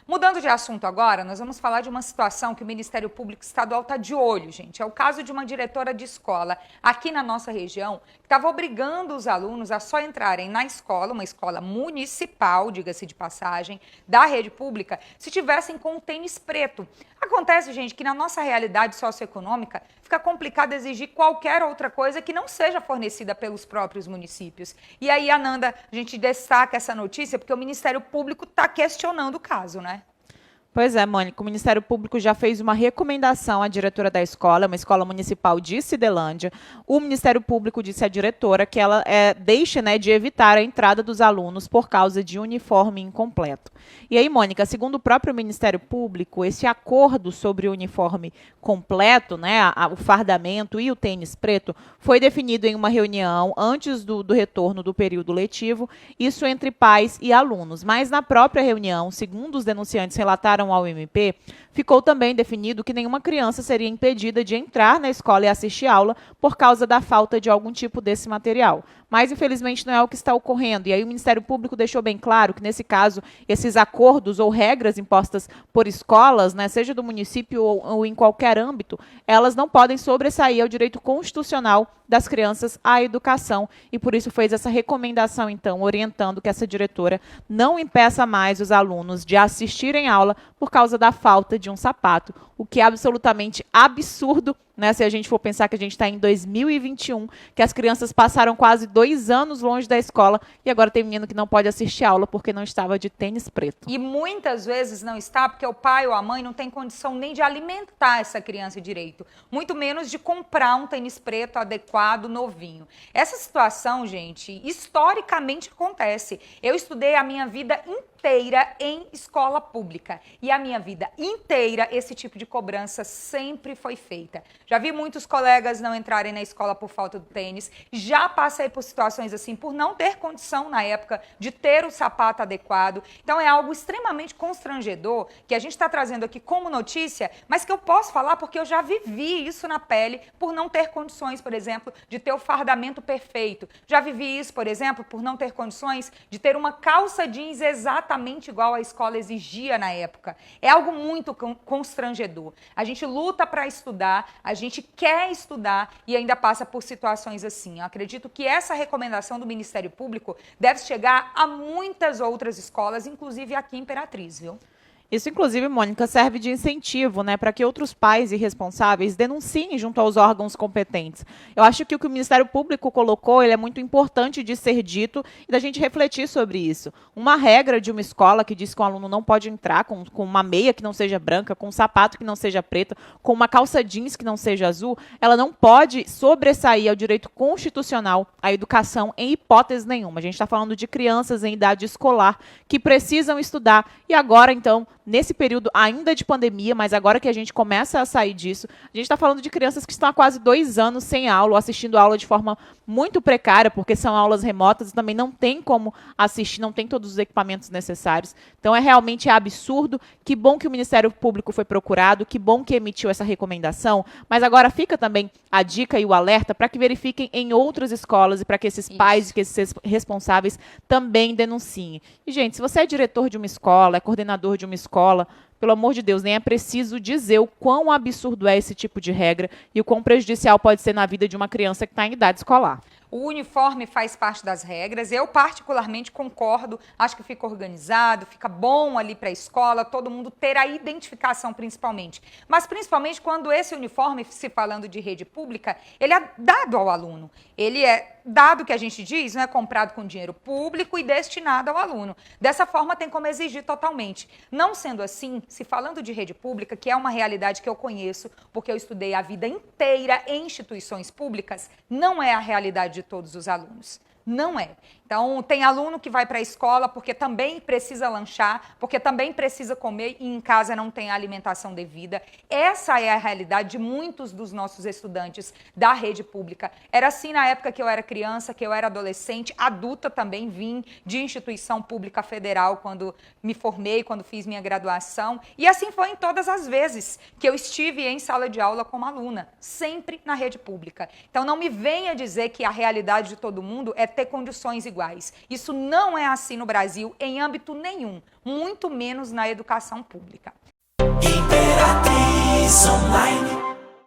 Mudando de assunto agora, nós vamos falar de uma situação que o Ministério Público Estadual está de olho, gente. É o caso de uma diretora de escola aqui na nossa região que estava obrigando os alunos a só entrarem na escola, uma escola municipal, diga-se de passagem, da rede pública, se tivessem com o tênis preto. Acontece, gente, que na nossa realidade socioeconômica fica complicado exigir qualquer outra coisa que não seja fornecida pelos próprios municípios. E aí, Ananda, a gente destaca essa notícia porque o Ministério Público está questionando o caso, né? Pois é, Mônica, o Ministério Público já fez uma recomendação à diretora da escola, uma escola municipal de Cidelândia. O Ministério Público disse à diretora que ela deixe, de evitar a entrada dos alunos por causa de uniforme incompleto. E aí, Mônica, segundo o próprio Ministério Público, esse acordo sobre o uniforme completo, o fardamento e o tênis preto, foi definido em uma reunião antes do retorno do período letivo, isso entre pais e alunos. Mas na própria reunião, segundo os denunciantes relataram ao MP, ficou também definido que nenhuma criança seria impedida de entrar na escola e assistir aula por causa da falta de algum tipo desse material. Mas, infelizmente, não é o que está ocorrendo. E aí o Ministério Público deixou bem claro que, nesse caso, esses acordos ou regras impostas por escolas, seja do município ou em qualquer âmbito, elas não podem sobressair ao direito constitucional das crianças à educação. E por isso fez essa recomendação, então, orientando que essa diretora não impeça mais os alunos de assistirem aula por causa da falta de um sapato, o que é absolutamente absurdo, se a gente for pensar que a gente está em 2021, que as crianças passaram quase 2 anos longe da escola e agora tem menino que não pode assistir aula porque não estava de tênis preto. E muitas vezes não está porque o pai ou a mãe não tem condição nem de alimentar essa criança direito, muito menos de comprar um tênis preto adequado, novinho. Essa situação, gente, historicamente acontece. Eu estudei a minha vida inteira em escola pública e a minha vida inteira esse tipo de cobrança sempre foi feita. Já vi muitos colegas não entrarem na escola por falta do tênis, já passei por situações assim, por não ter condição na época de ter o sapato adequado. Então é algo extremamente constrangedor que a gente está trazendo aqui como notícia, mas que eu posso falar porque eu já vivi isso na pele por não ter condições, por exemplo, de ter o fardamento perfeito. Já vivi isso, por exemplo, por não ter condições de ter uma calça jeans exatamente igual a escola exigia na época. É algo muito constrangedor. A gente luta para estudar, a gente quer estudar e ainda passa por situações assim. Eu acredito que essa recomendação do Ministério Público deve chegar a muitas outras escolas, inclusive aqui em Imperatriz, viu? Isso, inclusive, Mônica, serve de incentivo, para que outros pais irresponsáveis denunciem junto aos órgãos competentes. Eu acho que o Ministério Público colocou, ele é muito importante de ser dito e da gente refletir sobre isso. Uma regra de uma escola que diz que o aluno não pode entrar com uma meia que não seja branca, com um sapato que não seja preto, com uma calça jeans que não seja azul, ela não pode sobressair ao direito constitucional à educação em hipótese nenhuma. A gente está falando de crianças em idade escolar que precisam estudar e agora, então, nesse período ainda de pandemia, mas agora que a gente começa a sair disso, a gente está falando de crianças que estão há quase 2 anos sem aula, ou assistindo aula de forma muito precária, porque são aulas remotas e também não tem como assistir, não tem todos os equipamentos necessários. Então, realmente absurdo. Que bom que o Ministério Público foi procurado, que bom que emitiu essa recomendação, mas agora fica também a dica e o alerta para que verifiquem em outras escolas e para que esses pais e que esses responsáveis também denunciem. E, gente, se você é diretor de uma escola, é coordenador de uma escola, pelo amor de Deus, nem é preciso dizer o quão absurdo é esse tipo de regra e o quão prejudicial pode ser na vida de uma criança que está em idade escolar. O uniforme faz parte das regras, eu particularmente concordo, acho que fica organizado, fica bom ali para a escola, todo mundo ter a identificação principalmente. Mas principalmente quando esse uniforme, se falando de rede pública, ele é dado ao aluno. Ele é dado, que a gente diz, comprado com dinheiro público e destinado ao aluno. Dessa forma tem como exigir totalmente. Não sendo assim, se falando de rede pública, que é uma realidade que eu conheço, porque eu estudei a vida inteira em instituições públicas, não é a realidade de todos os alunos. Não é. Então, tem aluno que vai para a escola porque também precisa lanchar, porque também precisa comer e em casa não tem a alimentação devida. Essa é a realidade de muitos dos nossos estudantes da rede pública. Era assim na época que eu era criança, que eu era adolescente, adulta também, vim de instituição pública federal quando me formei, quando fiz minha graduação. E assim foi em todas as vezes que eu estive em sala de aula como aluna, sempre na rede pública. Então, não me venha dizer que a realidade de todo mundo é ter condições iguais. Isso não é assim no Brasil, em âmbito nenhum, muito menos na educação pública.